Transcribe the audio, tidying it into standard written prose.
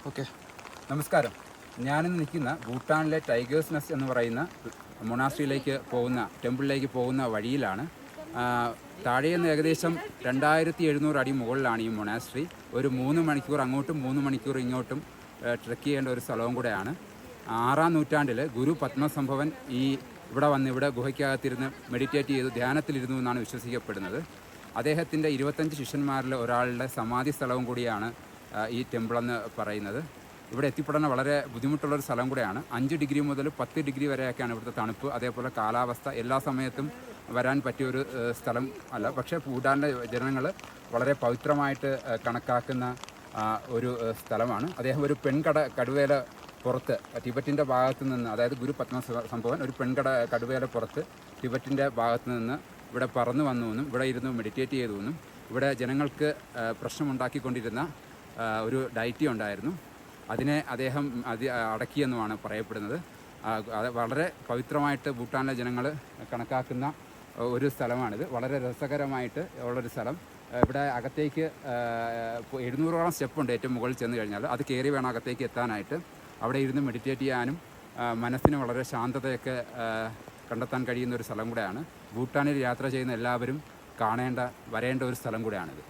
Okay, നമസ്കാരം. ഞാനിന്ന് നിൽക്കുന്ന ഭൂട്ടാനിലെ ടൈഗേഴ്സ് നെസ്റ്റ് എന്ന് പറയുന്ന മൊണാസ്ട്രിയിലേക്ക് പോകുന്ന ടെമ്പിളിലേക്ക് പോകുന്ന വഴിയിലാണ്. താഴെ നിന്ന് ഏകദേശം 2700 അടി മുകളിലാണ് ഈ മൊണാസ്ട്രി. ഒരു 3 മണിക്കൂർ അങ്ങോട്ടും 3 മണിക്കൂർ ഇങ്ങോട്ടും ട്രെക്ക് ചെയ്യേണ്ട ഒരു സ്ഥലവും കൂടെയാണ്. 6-ാം നൂറ്റാണ്ടിൽ ഗുരു പത്മസംഭവൻ ഇവിടെ ഗുഹയ്ക്കകത്തിരുന്ന് മെഡിറ്റേറ്റ് ചെയ്ത് ധ്യാനത്തിലിരുന്നു എന്നാണ് വിശ്വസിക്കപ്പെടുന്നത്. അദ്ദേഹത്തിൻ്റെ 25 ശിഷ്യന്മാരിൽ ഒരാളുടെ സമാധി സ്ഥലവും കൂടിയാണ് ഈ ടെമ്പിളെന്ന് പറയുന്നത്. ഇവിടെ എത്തിപ്പെടാൻ വളരെ ബുദ്ധിമുട്ടുള്ളൊരു സ്ഥലം കൂടെയാണ്. 5 ഡിഗ്രി മുതൽ 10 ഡിഗ്രി വരെയൊക്കെയാണ് ഇവിടുത്തെ തണുപ്പ്. അതേപോലെ കാലാവസ്ഥ എല്ലാ സമയത്തും വരാൻ പറ്റിയൊരു സ്ഥലം അല്ല. പക്ഷേ ഭൂട്ടാനിലെ ജനങ്ങൾ വളരെ പവിത്രമായിട്ട് കണക്കാക്കുന്ന ഒരു സ്ഥലമാണ്. അദ്ദേഹം ഒരു കടുവേല പുറത്ത് ടിബറ്റിൻ്റെ ഭാഗത്തു നിന്ന്, അതായത് ഗുരു പത്മസംഭവൻ ഒരു കടുവേല പുറത്ത് ടിബറ്റിൻ്റെ ഭാഗത്തു നിന്ന് ഇവിടെ പറന്നു വന്നു എന്നും ഇവിടെ ഇരുന്ന് മെഡിറ്റേറ്റ് ചെയ്തു എന്നും ഇവിടെ ജനങ്ങൾക്ക് പ്രശ്നമുണ്ടാക്കിക്കൊണ്ടിരുന്ന ഒരു ഡയറ്റി ഉണ്ടായിരുന്നു. അതിനെ അദ്ദേഹം അടക്കിയെന്നുമാണ് പറയപ്പെടുന്നത്. വളരെ പവിത്രമായിട്ട് ഭൂട്ടാനിലെ ജനങ്ങൾ കണക്കാക്കുന്ന ഒരു സ്ഥലമാണിത്. വളരെ രസകരമായിട്ട് ഉള്ളൊരു സ്ഥലം. ഇവിടെ അകത്തേക്ക് 700ഓളം സ്റ്റെപ്പുണ്ട് ഏറ്റവും മുകളിൽ ചെന്ന് കഴിഞ്ഞാൽ. അത് കയറി വേണം അകത്തേക്ക് എത്താനായിട്ട്. അവിടെ ഇരുന്ന് മെഡിറ്റേറ്റ് ചെയ്യാനും മനസ്സിന് വളരെ ശാന്തതയൊക്കെ കണ്ടെത്താൻ കഴിയുന്ന ഒരു സ്ഥലം കൂടെയാണ്. ഭൂട്ടാനിൽ യാത്ര ചെയ്യുന്ന എല്ലാവരും വരേണ്ട ഒരു സ്ഥലം കൂടെയാണിത്.